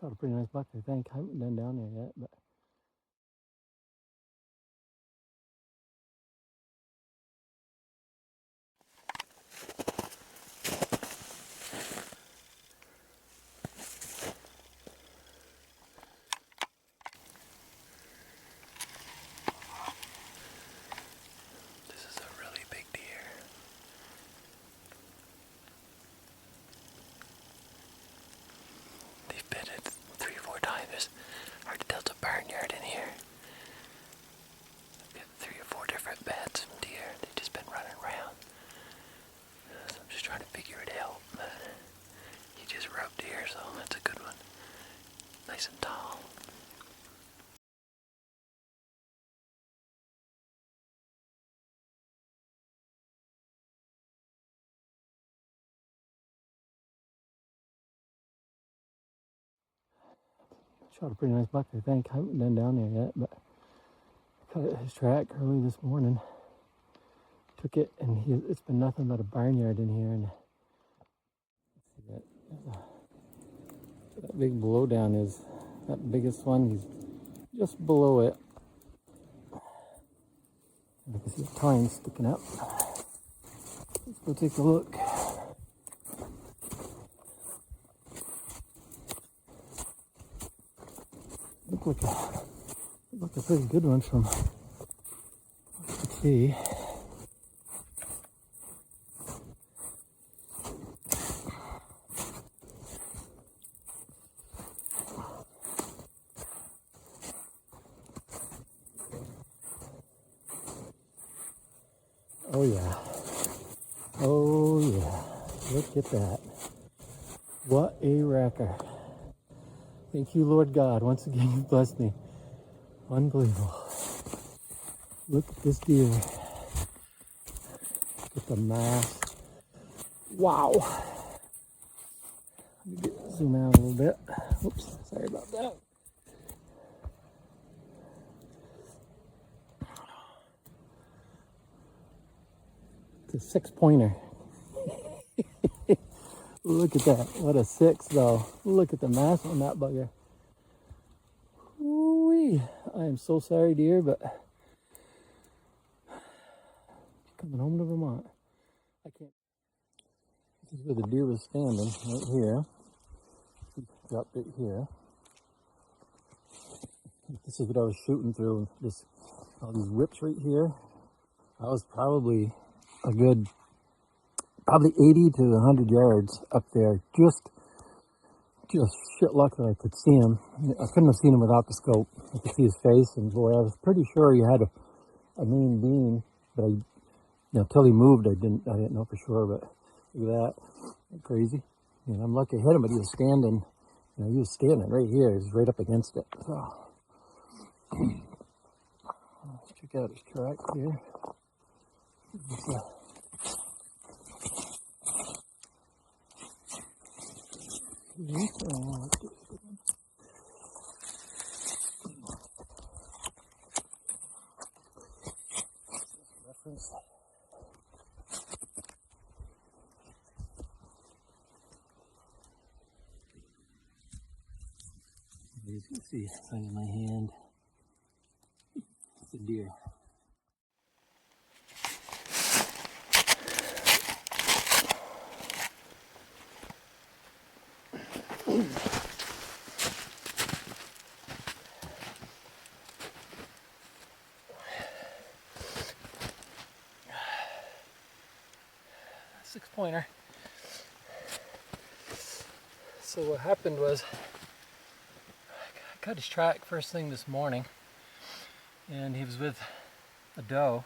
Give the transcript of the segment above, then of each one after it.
Shot a pretty nice buck, I think. I haven't been down there yet, but this is a really big deer. They've been it 3 or 4 times. It's hard to tell it's a barnyard in here. We've got 3 or 4 different beds of deer. They've just been running around. So I'm just trying to figure it out. But he just rubbed deer, so that's a good one. Nice and tall. shot a pretty nice buck, I think. I haven't been down there yet, but cut his track early this morning. Took it, and it's been nothing but a barnyard in here. And let's see that big blowdown is that biggest one. He's just below it. I can see the tine sticking up. Let's go take a look. Look like a pretty good one from what you can see. Oh yeah. Oh yeah. Look at that. What a wrecker. Thank you, Lord God. Once again, you blessed me. Unbelievable. Look at this deer. Look at the mass. Wow. Let me zoom out a little bit. Oops, sorry about that. It's a 6-pointer. Look at that. What a 6 though. Look at the mass on that bugger. Ooh-wee. I am so sorry, dear, but coming home to Vermont. I can't. This is where the deer was standing, right here. He dropped it here. This is what I was shooting through. All these whips right here. I was probably 80 to 100 yards up there. Just shit luck that I could see him. I couldn't have seen him without the scope. I could see his face, and boy, I was pretty sure he had a main beam, but until he moved, I didn't know for sure. But look at that, crazy. And I'm lucky I hit him, but he was standing. He was standing right here. He was right up against it. So let's check out his track here. Reference. As you can see, right in my hand, it's a deer. Six-pointer. So what happened was I cut his track first thing this morning, and he was with a doe,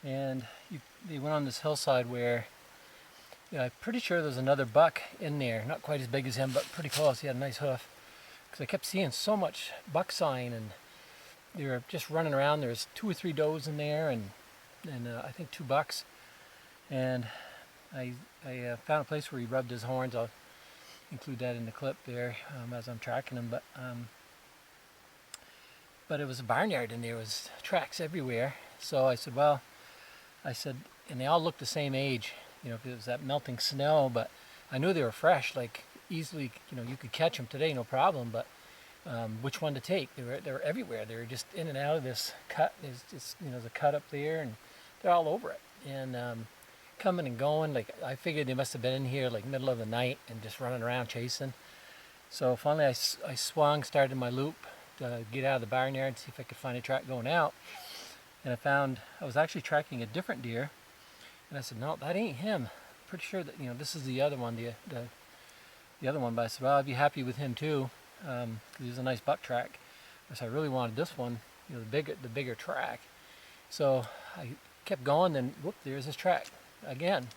and they went on this hillside where I'm pretty sure there's another buck in there, not quite as big as him, but pretty close. He had a nice hoof, because I kept seeing so much buck sign, and they were just running around. There's 2 or 3 does in there, and I think 2 bucks, and I found a place where he rubbed his horns. I'll include that in the clip there as I'm tracking him. But it was a barnyard, and there was tracks everywhere. So I said, and they all looked the same age. Because it was that melting snow. But I knew they were fresh. Like easily, you could catch them today, no problem. But which one to take? They were everywhere. They were just in and out of this cut. There's just there's a cut up there, and they're all over it. And coming and going. Like I figured they must have been in here like middle of the night and just running around chasing. So finally I swung, started my loop to get out of the barnyard and see if I could find a track going out. And I was actually tracking a different deer. And I said, no, that ain't him. Pretty sure that this is the other one, the other one. But I said, well, I'd be happy with him too, because he was a nice buck track. I said, I really wanted this one, the bigger track. So I kept going, then whoop, there's his track again.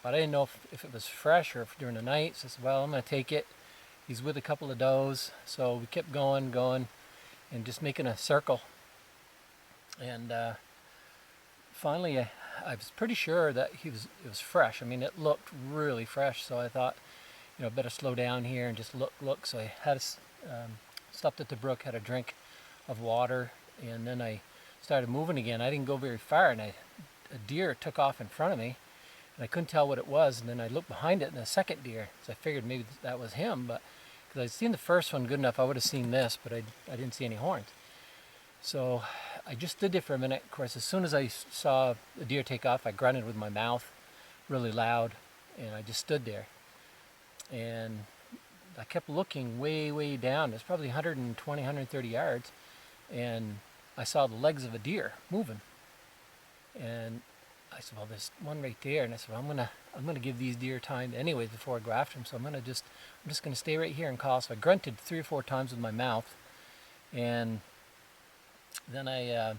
But I didn't know if it was fresh or if during the night. So I said, well, I'm going to take it. He's with a couple of does. So we kept going, and just making a circle. And finally, I was pretty sure that it was fresh. I mean, it looked really fresh. So I thought, better slow down here and just look. So I had stopped at the brook, had a drink of water, and then I started moving again. I didn't go very far, and a deer took off in front of me, and I couldn't tell what it was. And then I looked behind it, and a second deer. So I figured maybe that was him, but because I'd seen the first one good enough, I would have seen this, but I didn't see any horns. So I just stood there for a minute. Of course, as soon as I saw the deer take off, I grunted with my mouth really loud, and I just stood there. And I kept looking way down. It's probably 120, 130 yards, and I saw the legs of a deer moving. And I said, well, there's one right there. And I said, well, I'm gonna give these deer time anyways before I go after them. So I'm just gonna stay right here and call. So I grunted 3 or 4 times with my mouth, and then I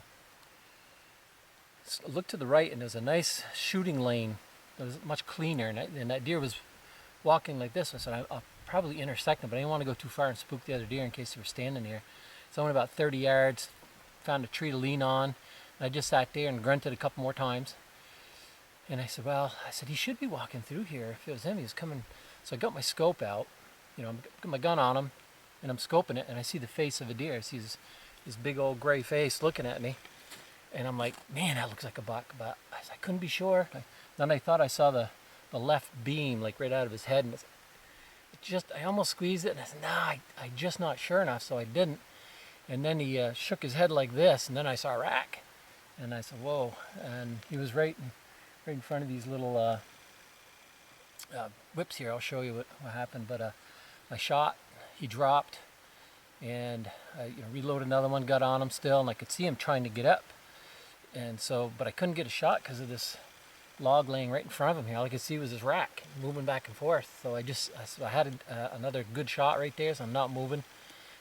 looked to the right, and there's a nice shooting lane that was much cleaner, and that deer was walking like this. I said, I'll probably intersect him, but I didn't want to go too far and spook the other deer in case they were standing there. So I went about 30 yards, found a tree to lean on, and I just sat there and grunted a couple more times. And I said, he should be walking through here. If it was him, he was coming. So I got my scope out, I got my gun on him, and I'm scoping it, and I see the face of a deer. I see his big old gray face looking at me, and I'm like, man, that looks like a buck, but I couldn't be sure. Then I thought I saw the left beam like right out of his head, and I almost squeezed it, and I said, I just not sure enough, so I didn't. And then he shook his head like this, and then I saw a rack, and I said, whoa. And he was right in front of these little whips here. I'll show you what happened. But I shot, he dropped, and I reloaded another one, got on him still, and I could see him trying to get up. And so, but I couldn't get a shot because of this log laying right in front of him here. All I could see was his rack moving back and forth. So I had another good shot right there, so I'm not moving.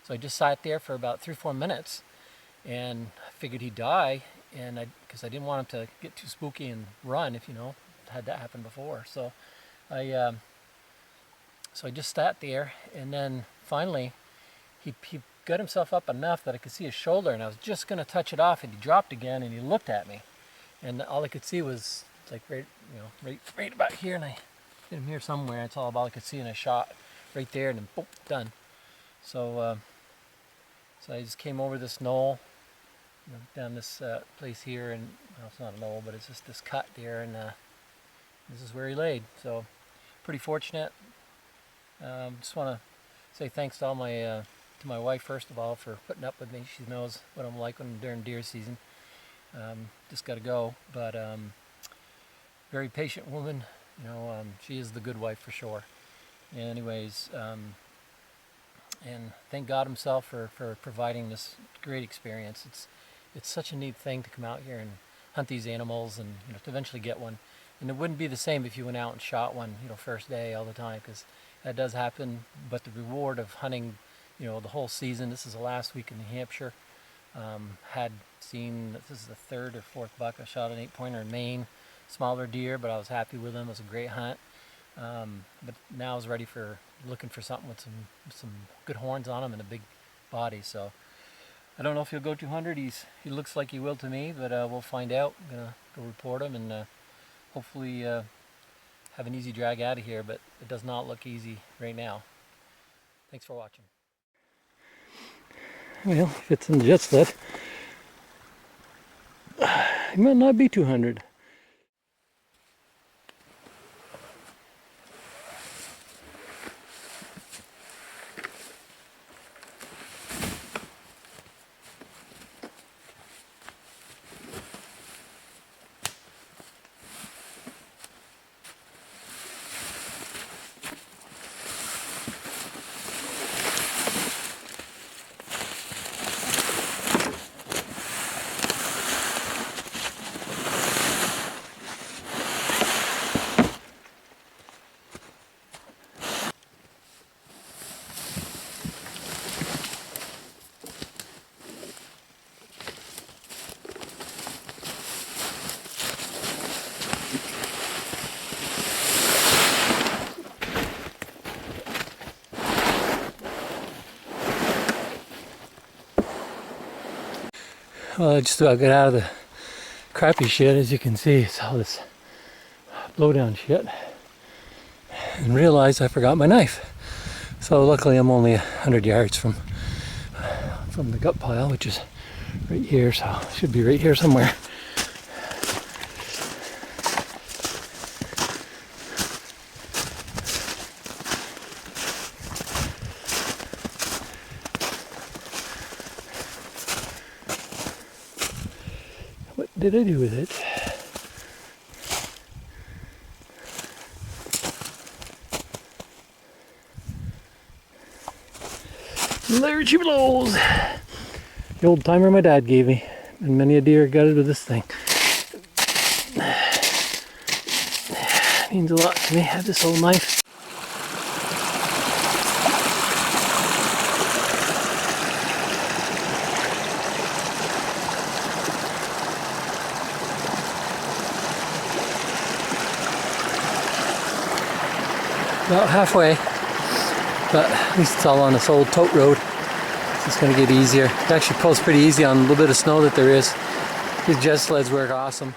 So I just sat there for about 3 or 4 minutes, and I figured he'd die, and because I didn't want him to get too spooky and run, if had that happen before. So I just sat there, and then finally he got himself up enough that I could see his shoulder, and I was just going to touch it off, and he dropped again, and he looked at me, and all I could see was like right about here, and I hit him here somewhere. That's all I could see, and I shot right there, and then boom, done. So I just came over this knoll, down this place here, and well, it's not a knoll, but it's just this cut there, and this is where he laid. So pretty fortunate. Just want to say thanks to all to my wife, first of all, for putting up with me. She knows what I'm like when during deer season. Just got to go, but very patient woman. She is the good wife for sure. Anyways, and thank God himself for providing this great experience. It's such a neat thing to come out here and hunt these animals, and to eventually get one. And it wouldn't be the same if you went out and shot one, first day all the time, because that does happen. But the reward of hunting, the whole season. This is the last week in New Hampshire. Had seen, this is the 3rd or 4th buck. I shot an 8-pointer in Maine, smaller deer, but I was happy with him. It was a great hunt. But now I was ready for looking for something with some good horns on him and a big body. So I don't know if he'll go 200. He looks like he will to me, but we'll find out. I'm gonna go report him and hopefully have an easy drag out of here. But it does not look easy right now. Thanks for watching. Well, if it's in the jet sled, it might not be 200. Well, I just about got out of the crappy shit. As you can see, it's all this blowdown shit. And realized I forgot my knife. So luckily I'm only 100 yards from the gut pile, which is right here, so it should be right here somewhere. What did I do with it? There she blows! The old timer my dad gave me, and many a deer got it with this thing. Means a lot to me, have this old knife. About halfway, but at least it's all on this old tote road. So it's going to get easier. It actually pulls pretty easy on a little bit of snow that there is. These jet sleds work awesome.